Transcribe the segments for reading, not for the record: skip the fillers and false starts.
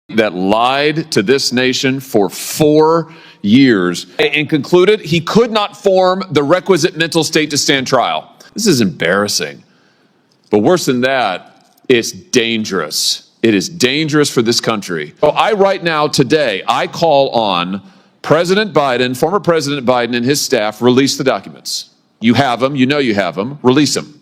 that lied to this nation for 4 years and concluded he could not form the requisite mental state to stand trial. This is embarrassing. But worse than that, it's dangerous. It is dangerous for this country. So right now, today, I call on President Biden, former President Biden and his staff, release the documents. You have them, you know you have them, release them.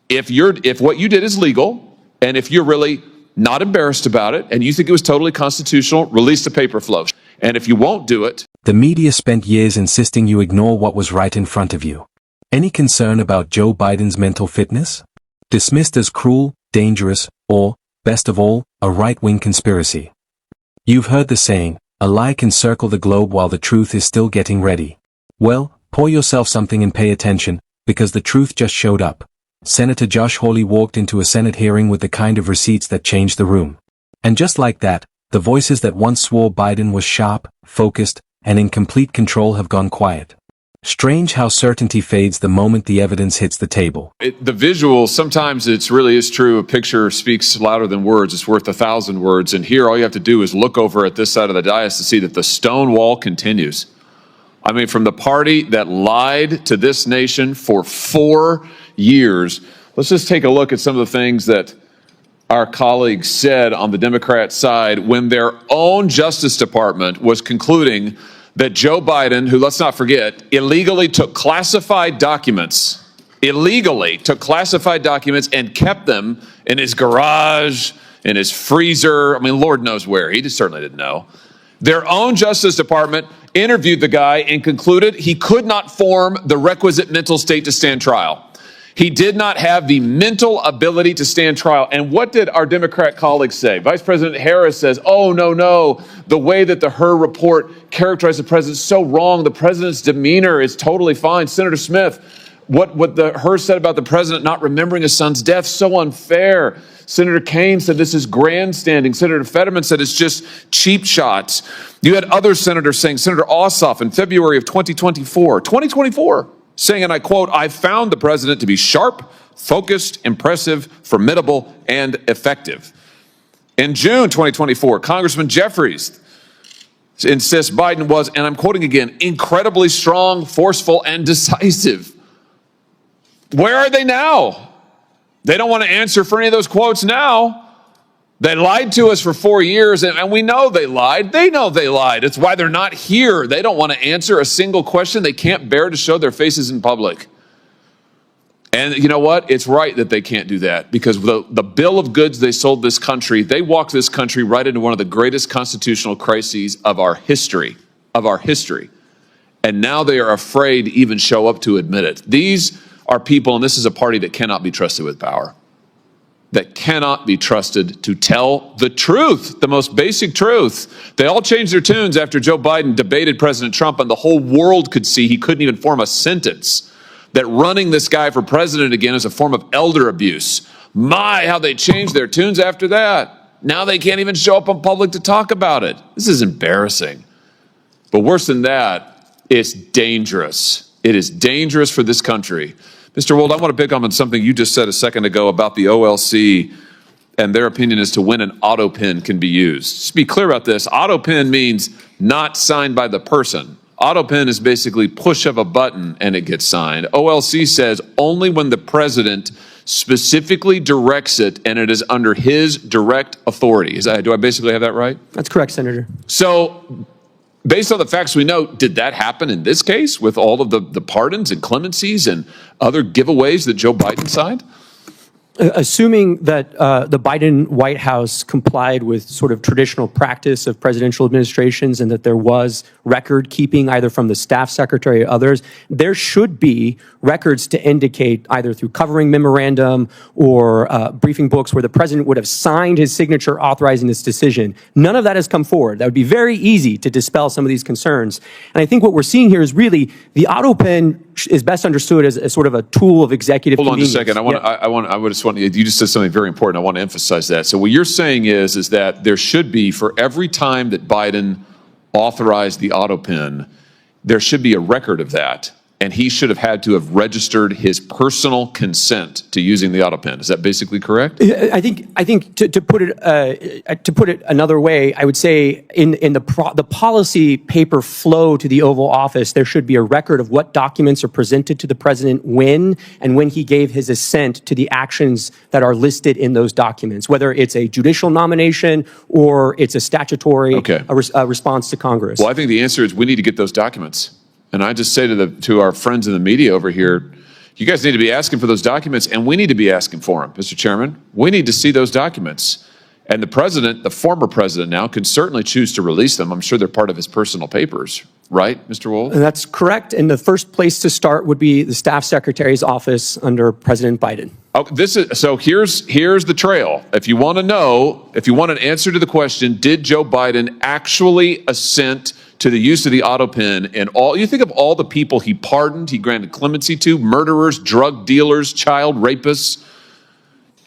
If what you did is legal, and if you're really not embarrassed about it, and you think it was totally constitutional, release the paper flow. And if you won't do it... The media spent years insisting you ignore what was right in front of you. Any concern about Joe Biden's mental fitness? Dismissed as cruel, dangerous, or, best of all, a right-wing conspiracy. You've heard the saying, a lie can circle the globe while the truth is still getting ready. Well, pour yourself something and pay attention, because the truth just showed up. Senator Josh Hawley walked into a Senate hearing with the kind of receipts that changed the room. And just like that, the voices that once swore Biden was sharp, focused, and in complete control have gone quiet. Strange how certainty fades the moment the evidence hits the table. The visual, sometimes it really is true. A picture speaks louder than words. It's worth 1,000 words. And here all you have to do is look over at this side of the dais to see that the stone wall continues. I mean, from the party that lied to this nation for 4 years. Let's just take a look at some of the things that our colleagues said on the Democrat side when their own Justice Department was concluding that Joe Biden, who, let's not forget, illegally took classified documents and kept them in his garage, in his freezer. I mean, Lord knows where. He just certainly didn't know. Their own Justice Department interviewed the guy and concluded he could not form the requisite mental state to stand trial. He did not have the mental ability to stand trial. And what did our Democrat colleagues say? Vice President Harris says, oh, no, the way that the Hur report characterized the president is so wrong. The president's demeanor is totally fine. Senator Smith, what the Hur said about the president not remembering his son's death, so unfair. Senator Kaine said this is grandstanding. Senator Fetterman said it's just cheap shots. You had other senators saying, Senator Ossoff in February of 2024, saying, and I quote, I found the president to be sharp, focused, impressive, formidable, and effective. In June 2024, Congressman Jeffries insists Biden was, and I'm quoting again, incredibly strong, forceful, and decisive. Where are they now? They don't want to answer for any of those quotes now. They lied to us for 4 years, and we know they lied. They know they lied. It's why they're not here. They don't want to answer a single question. They can't bear to show their faces in public. And you know what? It's right that they can't do that, because the bill of goods they sold this country, they walked this country right into one of the greatest constitutional crises of our history. And now they are afraid to even show up to admit it. These are people, and this is a party that cannot be trusted with power. That cannot be trusted to tell the truth, the most basic truth. They all changed their tunes after Joe Biden debated President Trump, and the whole world could see he couldn't even form a sentence. That running this guy for president again is a form of elder abuse. My, how they changed their tunes after that. Now they can't even show up in public to talk about it. This is embarrassing. But worse than that, it's dangerous. It is dangerous for this country. Mr. Wold, I want to pick up on something you just said a second ago about the OLC and their opinion as to when an auto pen can be used. Just be clear about this. Auto pen means not signed by the person. Auto pen is basically push of a button and it gets signed. OLC says only when the president specifically directs it and it is under his direct authority. Do I basically have that right? That's correct, Senator. So, based on the facts we know, did that happen in this case with all of the pardons and clemencies and other giveaways that Joe Biden signed? Assuming that the Biden White House complied with sort of traditional practice of presidential administrations and that there was record keeping either from the staff secretary or others, there should be records to indicate either through covering memorandum or briefing books where the president would have signed his signature authorizing this decision. None of that has come forward. That would be very easy to dispel some of these concerns. And I think what we're seeing here is really the auto pen is best understood as sort of a tool of executive convenience. Hold on just a second. You just said something very important. I want to emphasize that. So what you're saying is that there should be, for every time that Biden authorized the auto pen, there should be a record of that. and he should have had to have registered his personal consent to using the auto pen. Is that basically correct? I think to put it another way, I would say in the policy paper flow to the Oval Office, there should be a record of what documents are presented to the president when he gave his assent to the actions that are listed in those documents, whether it's a judicial nomination or it's a statutory response to Congress. Well, I think the answer is we need to get those documents. And I just say to our friends in the media over here, you guys need to be asking for those documents, and we need to be asking for them, Mr. Chairman. We need to see those documents. And the president, the former president now, can certainly choose to release them. I'm sure they're part of his personal papers, right, Mr. Wolf? And that's correct. And the first place to start would be the staff secretary's office under President Biden. Oh, here's the trail. If you want to know, if you want an answer to the question, did Joe Biden actually assent to the use of the auto pen and you think of all the people he pardoned, he granted clemency to, murderers, drug dealers, child rapists.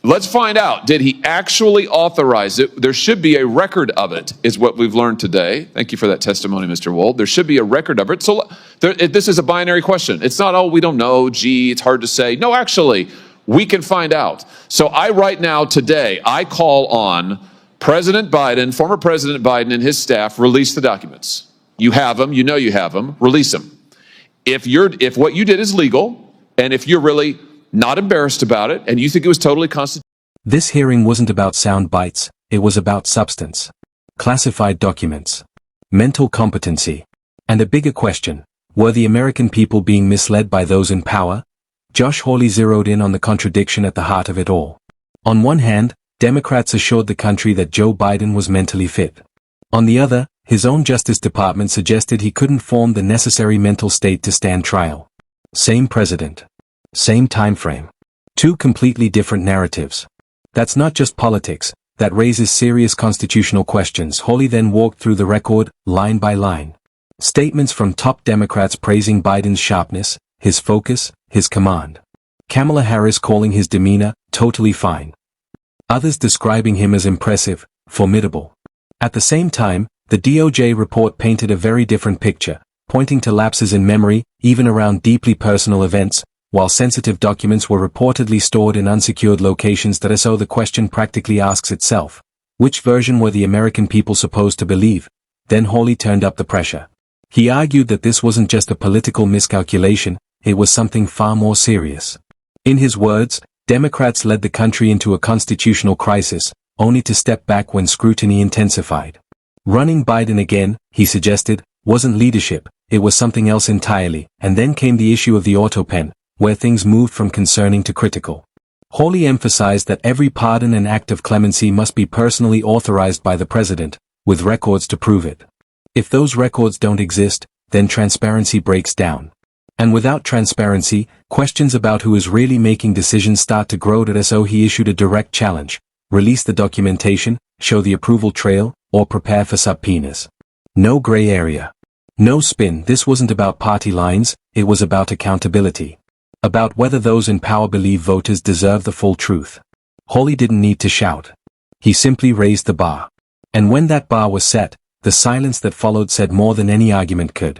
Let's find out, did he actually authorize it? There should be a record of it, is what we've learned today. Thank you for that testimony, Mr. Wold. There should be a record of it. So this is a binary question. It's not, oh, we don't know, gee, it's hard to say. No, actually, we can find out. So right now, today, I call on President Biden, former President Biden and his staff, release the documents. You have them, you know you have them, release them. If what you did is legal, and if you're really not embarrassed about it, and you think it was totally constitutional. This hearing wasn't about sound bites, it was about substance. Classified documents. Mental competency. And a bigger question, were the American people being misled by those in power? Josh Hawley zeroed in on the contradiction at the heart of it all. On one hand, Democrats assured the country that Joe Biden was mentally fit. On the other, his own Justice Department suggested he couldn't form the necessary mental state to stand trial. Same president. Same time frame. Two completely different narratives. That's not just politics, that raises serious constitutional questions. Hawley then walked through the record, line by line. Statements from top Democrats praising Biden's sharpness, his focus, his command. Kamala Harris calling his demeanor totally fine. Others describing him as impressive, formidable. At the same time, the DOJ report painted a very different picture, pointing to lapses in memory, even around deeply personal events, while sensitive documents were reportedly stored in unsecured locations. So the question practically asks itself, which version were the American people supposed to believe? Then Hawley turned up the pressure. He argued that this wasn't just a political miscalculation, it was something far more serious. In his words, Democrats led the country into a constitutional crisis, only to step back when scrutiny intensified. Running Biden again, he suggested, wasn't leadership, it was something else entirely. And then came the issue of the auto pen, where things moved from concerning to critical. Hawley emphasized that every pardon and act of clemency must be personally authorized by the president, with records to prove it. If those records don't exist, then transparency breaks down. And without transparency, questions about who is really making decisions start to grow. So he issued a direct challenge: release the documentation, show the approval trail, or prepare for subpoenas. No gray area. No spin. This wasn't about party lines, it was about accountability. About whether those in power believe voters deserve the full truth. Hawley didn't need to shout. He simply raised the bar. And when that bar was set, the silence that followed said more than any argument could.